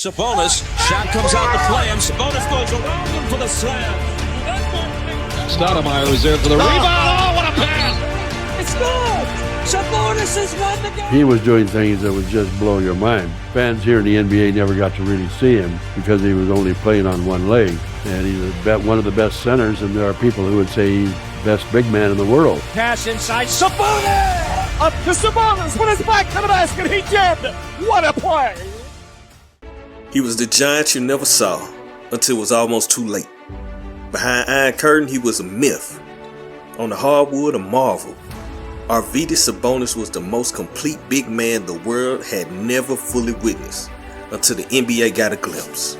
Sabonis, shot comes out to play him. Sabonis goes around him for the slam. Stardom is there for the rebound. Oh, what a pass! It's good! Sabonis has won the game! He was doing things that would just blow your mind. Fans here in the NBA never got to really see him because he was only playing on one leg. And he's one of the best centers, and there are people who would say he's the best big man in the world. Pass inside, Sabonis! Up to Sabonis with his back to the basket. He did! What a play! He was the giant you never saw until it was almost too late. Behind Iron Curtain, he was a myth. On the hardwood, a marvel. Arvydas Sabonis was the most complete big man the world had never fully witnessed until the NBA got a glimpse.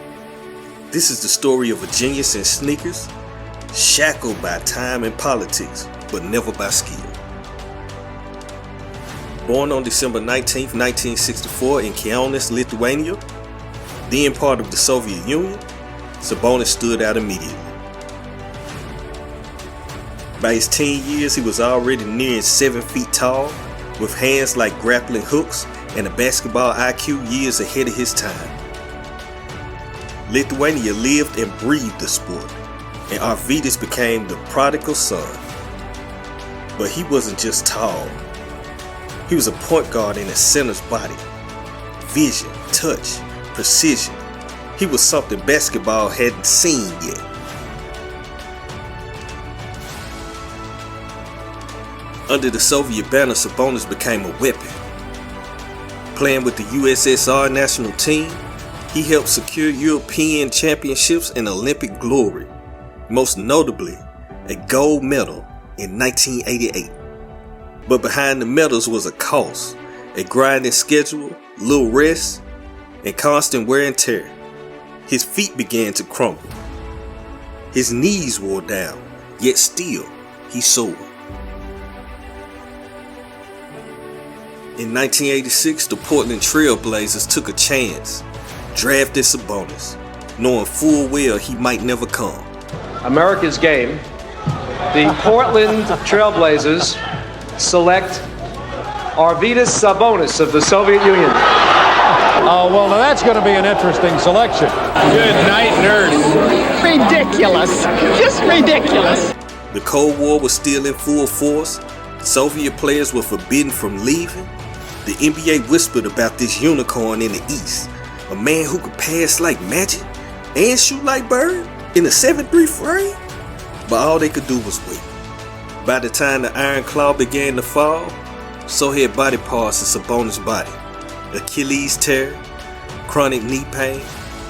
This is the story of a genius in sneakers, shackled by time and politics, but never by skill. Born on December 19, 1964 in Kaunas, Lithuania, then part of the Soviet Union, Sabonis stood out immediately. By his teen years, he was already nearing 7 feet tall, with hands like grappling hooks and a basketball IQ years ahead of his time. Lithuania lived and breathed the sport, and Arvydas became the prodigal son. But he wasn't just tall. He was a point guard in a center's body. Vision, touch, precision. He was something basketball hadn't seen yet. Under the Soviet banner, Sabonis became a weapon. Playing with the USSR national team, he helped secure European championships and Olympic glory, most notably a gold medal in 1988. But behind the medals was a cost, a grinding schedule, little rest, and constant wear and tear. His feet began to crumble. His knees wore down, yet still he soared. In 1986, the Portland Trail Blazers took a chance, drafted Sabonis, knowing full well he might never come. America's game. The Portland Trail Blazers select Arvydas Sabonis of the Soviet Union. Oh, well, now that's going to be an interesting selection. Good night, nerd. Ridiculous. Just ridiculous. The Cold War was still in full force. Soviet players were forbidden from leaving. The NBA whispered about this unicorn in the East, a man who could pass like magic and shoot like Bird in a 7-3 frame. But all they could do was wait. By the time the Iron Claw began to fall, so had body parts in Sabonis' body. Achilles tear, chronic knee pain,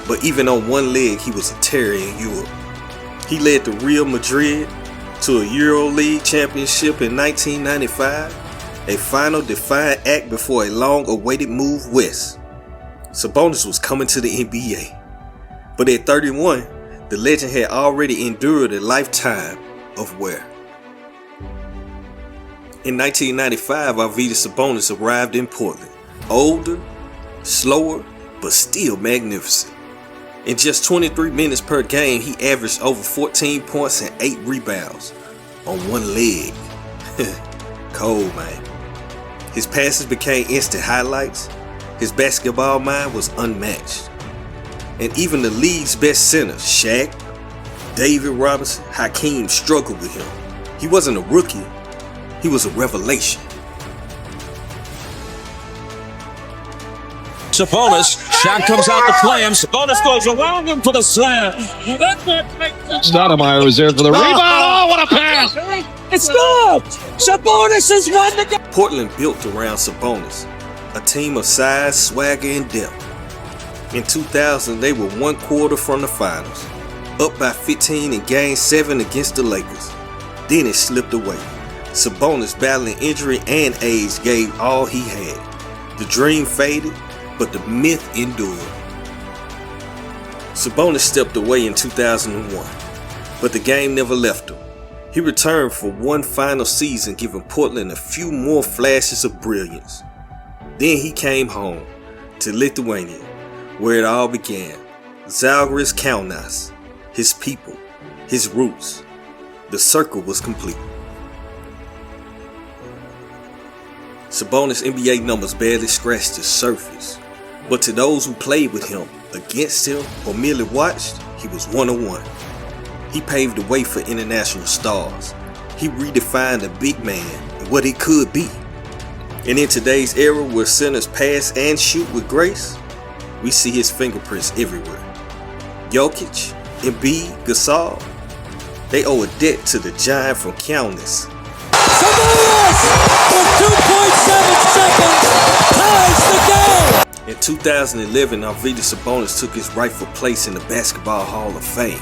but even on one leg he was a terror in Europe. He led the Real Madrid to a EuroLeague championship in 1995, a final defiant act before a long-awaited move west. Sabonis was coming to the NBA, but at 31, the legend had already endured a lifetime of wear. In 1995, Arvydas Sabonis arrived in Portland, older, slower, but still magnificent. In just 23 minutes per game, he averaged over 14 points and 8 rebounds on one leg. Cold, man. His passes became instant highlights. His basketball mind was unmatched. And even the league's best centers, Shaq, David Robinson, Hakeem, struggled with him. He wasn't a rookie, he was a revelation. Sabonis, shot comes out to play him. Sabonis goes around him for the slam. Stardom is there for the rebound. Oh, what a pass! It's good! Sabonis has won the game! Portland built around Sabonis, a team of size, swagger, and depth. In 2000, they were 1 quarter from the finals, up by 15 in Game 7 against the Lakers. Then it slipped away. Sabonis, battling injury and age, gave all he had. The dream faded, but the myth endured. Sabonis stepped away in 2001, but the game never left him. He returned for one final season, giving Portland a few more flashes of brilliance. Then he came home to Lithuania, where it all began. Zalgiris Kaunas, his people, his roots. The circle was complete. Sabonis' NBA numbers barely scratched the surface, but to those who played with him, against him, or merely watched, he was one-on-one. He paved the way for international stars. He redefined a big man and what he could be. And in today's era where centers pass and shoot with grace, we see his fingerprints everywhere. Jokic, Embiid, Gasol, they owe a debt to the giant from Kaunas. Sabonis with 2.7 seconds ties the game. In 2011, Arvydas Sabonis took his rightful place in the Basketball Hall of Fame.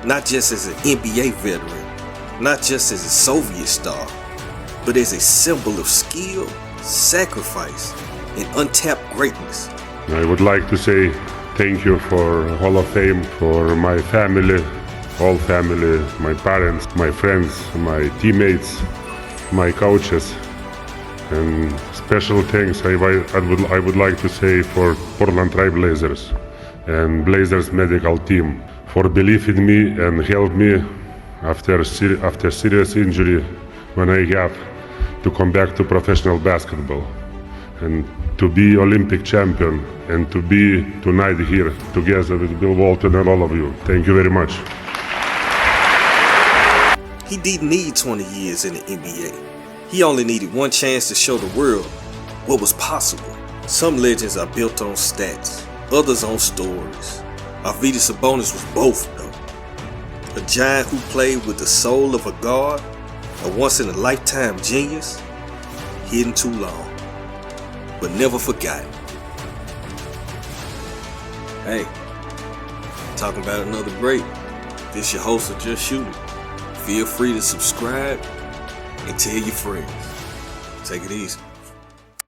Not just as an NBA veteran, not just as a Soviet star, but as a symbol of skill, sacrifice, and untapped greatness. I would like to say thank you for Hall of Fame, for my family, all family, my parents, my friends, my teammates, my coaches, and special thanks I would like to say for Portland Trail Blazers and Blazers medical team for believing in me and help me after serious injury when I have to come back to professional basketball and to be Olympic champion and to be tonight here together with Bill Walton and all of you. Thank you very much. He didn't need 20 years in the NBA. He only needed one chance to show the world what was possible. Some legends are built on stats, others on stories. Arvydas Sabonis was both though. A giant who played with the soul of a guard, a once-in-a-lifetime genius, hidden too long, but never forgotten. Hey, talking about another great. This your host of Just Shooting. Feel free to subscribe and tell your friends. Take it easy.